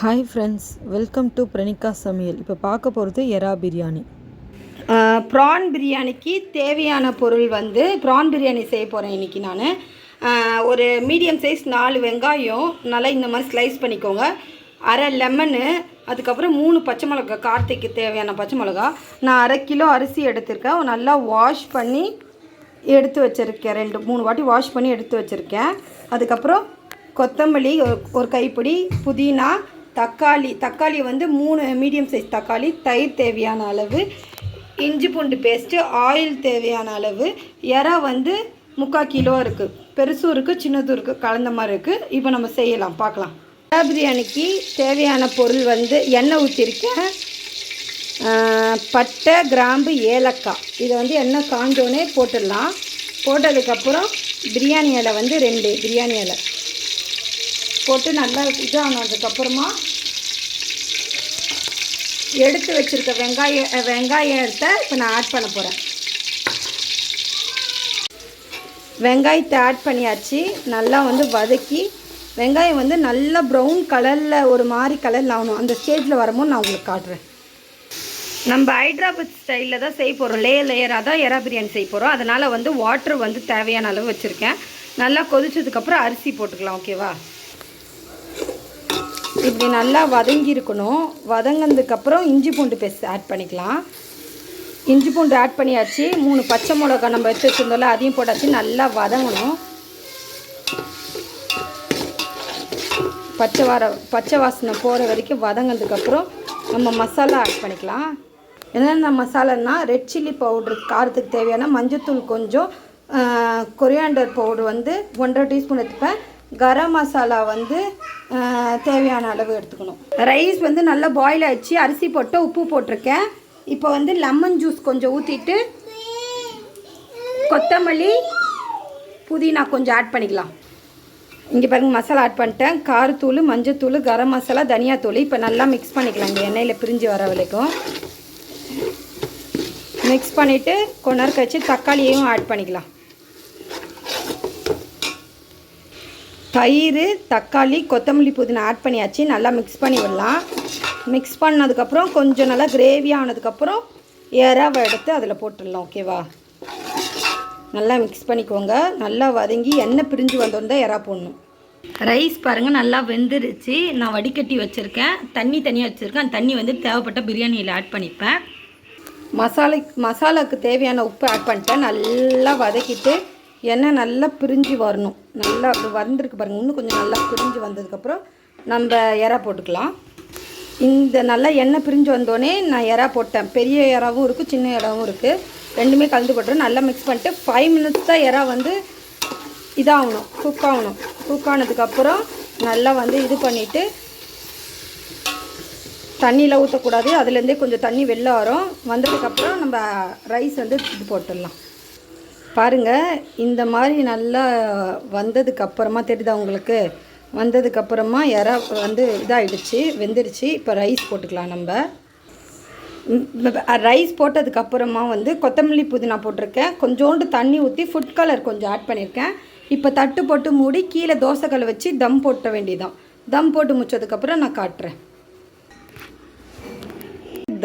Hi friends, welcome to Pranika சமையல். இப்போ பார்க்க போகிறது எறா பிரியாணி. ப்ரான் பிரியாணிக்கு தேவையான பொருள் வந்து ப்ரான் பிரியாணி செய்ய போகிறேன் இன்றைக்கி நான். ஒரு மீடியம் சைஸ் 4 வெங்காயம் நல்லா இந்த மாதிரி ஸ்லைஸ் பண்ணிக்கோங்க. அரை லெமனு, அதுக்கப்புறம் 3 பச்சை மிளகா, கார்த்திக்கு தேவையான பச்சை மிளகா. நான் 1/2 கிலோ அரிசி எடுத்திருக்கேன். நல்லா வாஷ் பண்ணி எடுத்து வச்சுருக்கேன். 2-3 வாட்டி வாஷ் பண்ணி எடுத்து வச்சுருக்கேன். அதுக்கப்புறம் கொத்தமல்லி ஒரு கைப்பிடி, புதினா, தக்காளி வந்து 3 மீடியம் சைஸ் தக்காளி, தயிர் தேவையான அளவு, இஞ்சி பூண்டு பேஸ்ட்டு, ஆயில் தேவையான அளவு. எறா வந்து 3/4 கிலோ இருக்குது. பெருசும் இருக்குது, சின்னதும் இருக்குது, கலந்த மாதிரி இருக்குது. இப்போ நம்ம செய்யலாம், பார்க்கலாம். எறா பிரியாணிக்கு தேவையான பொருள் வந்து எண்ணெய் ஊற்றிருக்கேன். பட்டை, கிராம்பு, ஏலக்காய். இதை வந்து எண்ணெய் காஞ்சோடனே போட்டுடலாம். போட்டதுக்கப்புறம் பிரியாணி இலை வந்து 2 பிரியாணி இலை போட்டு நல்லா இதானதுக்கப்புறமா எடுத்து வச்சுருக்க வெங்காயத்தை இப்போ நான் ஆட் பண்ண போகிறேன். வெங்காயத்தை ஆட் பண்ணியாச்சு. நல்லா வந்து வதக்கி வெங்காயம் வந்து நல்லா ப்ரௌன் கலரில் ஒரு மாதிரி கலரில் ஆகணும். அந்த ஸ்டேஜில் வரும்போது நான் உங்களுக்கு காட்டுறேன். நம்ம ஹைதராபாத் ஸ்டைலில் தான் செய்ய போகிறோம். லேயராக தான் எறா பிரியாணி செய்ய போகிறோம். அதனால் வந்து வாட்டர் வந்து தேவையான அளவு வச்சுருக்கேன். நல்லா கொதிச்சதுக்கப்புறம் அரிசி போட்டுக்கலாம். ஓகேவா? இப்படி நல்லா வதங்கியிருக்கணும். வதங்கினதுக்கப்புறம் இஞ்சி பூண்டு பேஸ்ட் ஆட் பண்ணிக்கலாம். இஞ்சி பூண்டு ஆட் பண்ணியாச்சு. 3 பச்சை மிளகா நம்ம எடுத்து வச்சுருந்தோம்ல, அதையும் போட்டாச்சு. நல்லா வதங்கணும். பச்சை வாசனை போகிற வரைக்கும் வதங்கினதுக்கப்புறம் நம்ம மசாலா ஆட் பண்ணிக்கலாம். என்னென்ன மசாலான்னா, ரெட் சில்லி பவுட்ரு காரத்துக்கு தேவையான, மஞ்சத்தூள் கொஞ்சம், கொரியாண்டர் பவுட்ரு வந்து 1.5 டீஸ்பூன் எடுத்துப்பேன். கரம் மசாலா வந்து தேவையான அளவு எடுத்துக்கணும். ரைஸ் வந்து நல்லா பாயில் ஆகிடுச்சு. அரிசி போட்டு உப்பு போட்டிருக்கேன். இப்போ வந்து லெமன் ஜூஸ் கொஞ்சம் ஊற்றிட்டு கொத்தமல்லி, புதினா கொஞ்சம் ஆட் பண்ணிக்கலாம். இங்கே பாருங்கள், மசாலா ஆட் பண்ணிட்டேன். காரத்தூள், மஞ்சத்தூள், கரம் மசாலா, தனியாத்தூள். இப்போ நல்லா மிக்ஸ் பண்ணிக்கலாம். இந்த எண்ணெயில் பிரிஞ்சு வர வரைக்கும் மிக்ஸ் பண்ணிவிட்டு கொஞ்ச நேரம் கழிச்சு தக்காளியையும் ஆட் பண்ணிக்கலாம். தயிர், தக்காளி, கொத்தமல்லி, புதினா ஆட் பண்ணியாச்சு. நல்லா மிக்ஸ் பண்ணி விடலாம். மிக்ஸ் பண்ணதுக்கப்புறம் கொஞ்சம் நல்லா கிரேவி ஆனதுக்கப்புறம் எறாவை எடுத்து அதில் போட்டுடலாம். ஓகேவா? நல்லா மிக்ஸ் பண்ணிக்கோங்க. நல்லா வதங்கி எண்ணெய் பிரிஞ்சு வந்தோன்னு தான் எறா போடணும். ரைஸ் பாருங்கள் நல்லா வெந்துருச்சு. நான் வடிகட்டி வச்சுருக்கேன். தண்ணி தனியாக வச்சுருக்கேன். அந்த தண்ணி வந்து தேவைப்பட்ட பிரியாணியில் ஆட் பண்ணிப்பேன். மசாலாவுக்கு தேவையான உப்பு ஆட் பண்ணிட்டேன். நல்லா வதக்கிட்டு எண்ணெய் நல்லா பிரிஞ்சு வரணும். நல்லா வந்திருக்கு பாருங்கள். இன்னும் கொஞ்சம் நல்லா பிரிஞ்சு வந்ததுக்கப்புறம் நம்ம எறா போட்டுக்கலாம். இந்த நல்லா எண்ணெய் பிரிஞ்சு வந்தோடனே நான் எறா போட்டேன். பெரிய எறாவும் இருக்குது, சின்ன எறாவும் இருக்குது. ரெண்டுமே கலந்து போட்டுறேன். நல்லா மிக்ஸ் பண்ணிட்டு 5 மினிட்ஸ் தான் எறா வந்து இதாகணும், குக் ஆகணும். குக் ஆனதுக்கப்புறம் நல்லா வந்து இது பண்ணிவிட்டு தண்ணியில் ஊற்றக்கூடாது. அதுலேருந்தே கொஞ்சம் தண்ணி வெளில வரும். வந்ததுக்கப்புறம் நம்ம ரைஸ் வந்து இது போட்டுடலாம். பாருங்கள், இந்த மாதிரி நல்லா வந்ததுக்கப்புறமா தெரியுதா உங்களுக்கு? வந்ததுக்கப்புறமா எறா வந்து இதாகிடுச்சு, வெந்துருச்சு. இப்போ ரைஸ் போட்டுக்கலாம். நம்ம ரைஸ் போட்டதுக்கப்புறமா வந்து கொத்தமல்லி, புதினா போட்டிருக்கேன். கொஞ்சோண்டு தண்ணி ஊற்றி ஃபுட் கலர் கொஞ்சம் ஆட் பண்ணியிருக்கேன். இப்போ தட்டு போட்டு மூடி கீழே தோசைக்கல்லை வச்சு தம் போட்ட வேண்டியதான். தம் போட்டு முடிச்சதுக்கப்புறம் நான் காட்டுறேன்.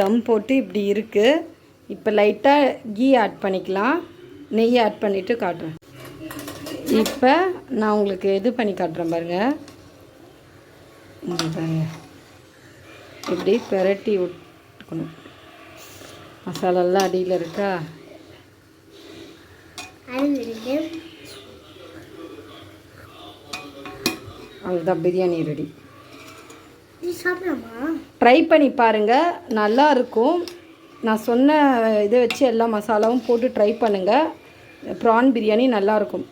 தம் போட்டு இப்படி இருக்குது. இப்போ லைட்டாக கீ ஆட் பண்ணிக்கலாம். நெய் ஆட் பண்ணிவிட்டு காட்டுறேன். இப்போ நான் உங்களுக்கு இது பண்ணி காட்டுறேன் பாருங்கள். பாருங்கள், இப்படி பெரட்டி விட்டுக்கணும். மசாலாலாம் அடியில் இருக்கா? அவ்வளோதான், பிரியாணி ரெடி. ட்ரை பண்ணி பாருங்கள், நல்லாயிருக்கும். நான் சொன்ன இதை வச்சு எல்லா மசாலாவும் போட்டு ட்ரை பண்ணுங்கள். ப்ரான் பிரியாணி நல்லாயிருக்கும்.